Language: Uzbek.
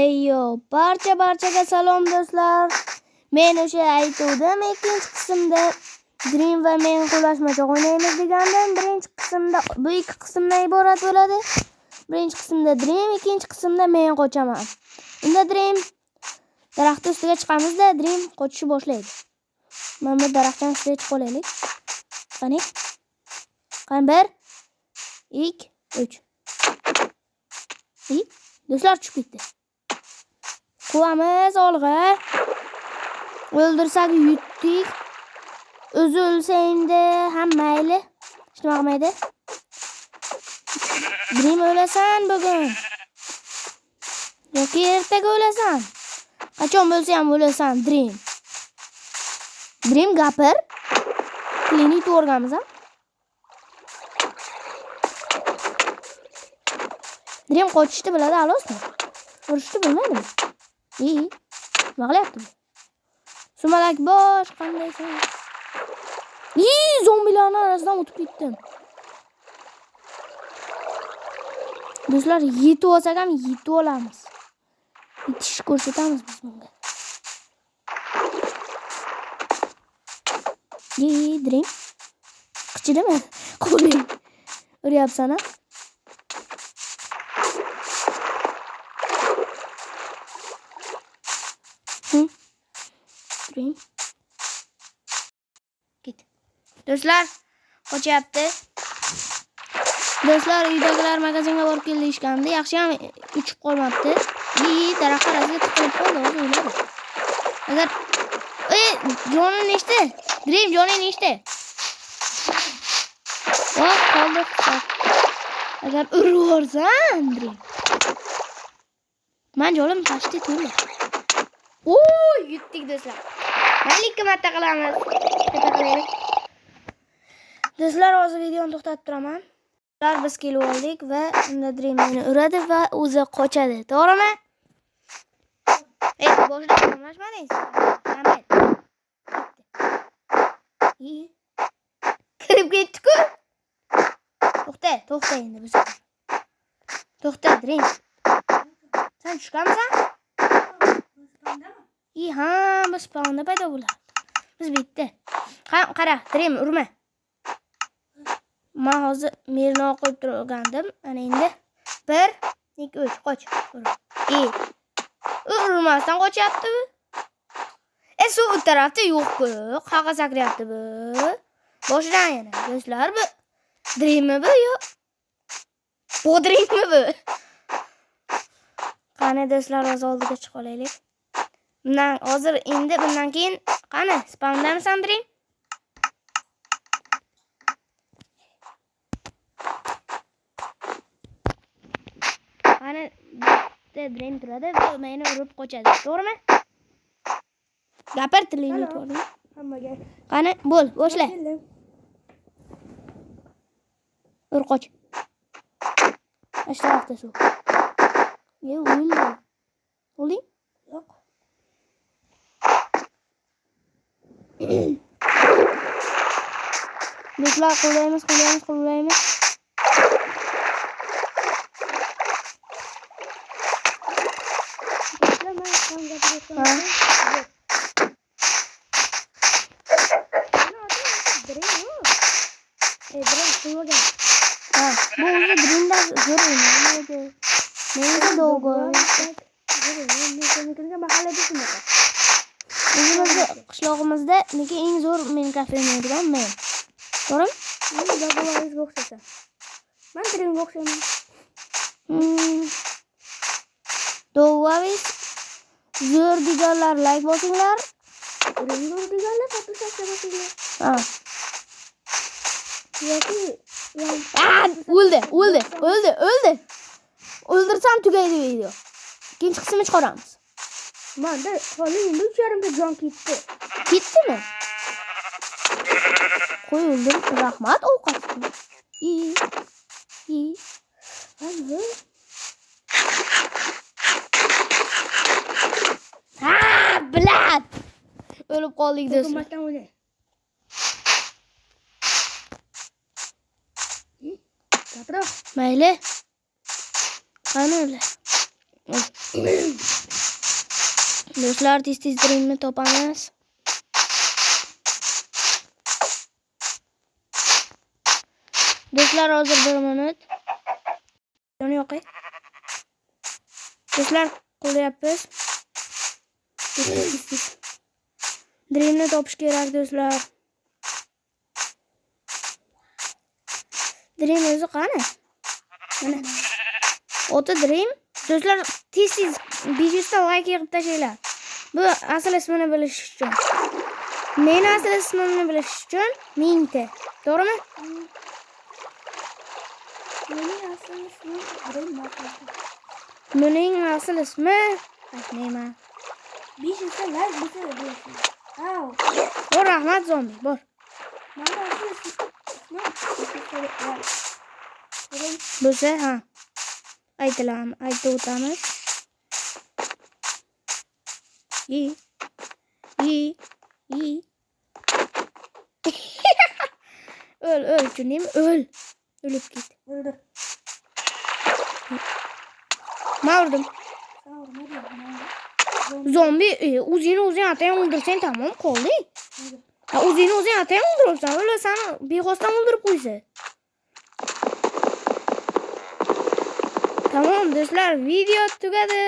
Eyyo, barchaga salom do'stlar. Men o'sha aytuvdim ikkinchi qismda Dream va men qo'llashmachoq o'ynaymiz degandim. Birinchi qismda bu ikki qismdan iborat bo'ladi. Birinchi qismda Dream, ikkinchi qismda men qochaman. Unda Dream daraxt ustiga chiqamizda, Dream qochishni boshlaydi. Mana bu daraxtdan ustiga chiqib olaylik. Qani? Qani 1 2 3. Do'stlar tushib ketdi. Quvamiz olg'a. O'ldirsak yutdik. O'zi o'lsa endi ham mayli. Hech nima qilmaydi. Dream o'lasan bugun. Yoki ertaga o'lasan. Qachon bo'lsa ham o'lasan, Dream. Dream gapir. Klinik o'rgamiz ham. Dream qochishni biladi, alosmi? Urishni bilmaydimi? Nima qilyapti bu? Sumalak bosh qanday ekan? Zombilarning orasidan o'tib ketdim. Do'stlar, yetib olsak ham yetib olamiz. Yetish ko'rsatamiz biz bunga. Dream. Qichidimi? Qo'ling. Uryapsan-a? Dream. Git. Do'stlar, qochyapti. Do'stlar, uydagilar magazinga borib keldi ishgandi. Yaxshi ham uchib qolmabdi. Daraxt orasiga tiqilib qoldi, o'yladi. Agar joni nechta? Dream joni nechta? Qoldi. Agar urib yuborsan, Dream. Men jonim tashdi to'la. Yutdik do'stlar. Mayli ikki marta qilamiz. Do'stlar, hozir videoni to'xtatib turaman. Biz kelib oldik va unda Dream meni uradi va o'zi qochadi. To'g'rimi? Boshida qamashmadingiz. Kirib ketdi-ku. To'xta endi biz. To'xta, Dream. Sen tushganmisan? Biz spawnda paydo bo'ladi. Biz bitdi. Qara, Dream urma. Men hozir merni qo'yib turgandim. Ana endi 1 2 3 qoch. Urmasdan qochyapti bu. Suv bu tarafda yo'q-ku. Qaqa sakryapti bu. Boshidan yana. Do'stlar, bu Dreammi bu yo'q? Bu Dreammi bu? Qani do'stlar, hozir oldiga chiqib olaylik. Hozir endi bundan keyin qani spawndanmisan, Dream? Qani Dream turadi va meni urib qochadi, to'g'rimi? Gapir, tilingni to'g'ri. Hammaga. Qani, boshla. Ur qoch. Ashtarafta suv. O'ldi. O'lding? Yo'q. Do'stlar, qo'llaymiz. Bu o'zi Dream'da zo'r o'ynaydi. Menga do'g'ri. O'zimizda qishlog'imizda nega eng zo'r Minecraft o'ynaydigan men. To'g'rimi? Men do'g'riga o'xshasan. Men Dream'ga o'xshayman. Do'g'riga zo'r deganlar like bosinglar. Zo'r deganlar fotoshopga bosinglar. O'ldi. O'ldirsam tugaydi video. Ikkinchi qismini chiqaramiz. Menda hali 3,5 ta jon ketdi. Ketdimi? Qo'y o'ldir, rahmat ovqatga. Bilad. O'lib qoldik do'stlar. Mayli. Qani ular? Do'stlar, tez Dream'ni topamiz. Do'stlar, hozir 1 minut. Yo'q. Do'stlar, qilyapmiz. Dream'ni topish kerak do'stlar. Dream o'zi qani? Mana. Ota Dream. Do'stlar, tez 500 ta like yig'ib tashlaylar. Bu asl ismini bilish uchun. Meni asl ismimni bilish uchun 1000 ta. To'g'rimi? Mening asl ismi aytmayman. 500 ta like bo'lsa bo'lsin. Au. Bor, rahmat zombi, bor. Mana asl ismi Bo'lsa, ha. Aytib o'tamiz. Öl, canım, öl. Ölüp git. Öldür. Mavrum. Sağ ol, Zombi o'zini atayin o'ldirsan tamom qoldi. O'zini atayin o'ldiribsan, ular seni bexosdan o'ldirib qo'ysa. Tamam do'stlar, video tugadi.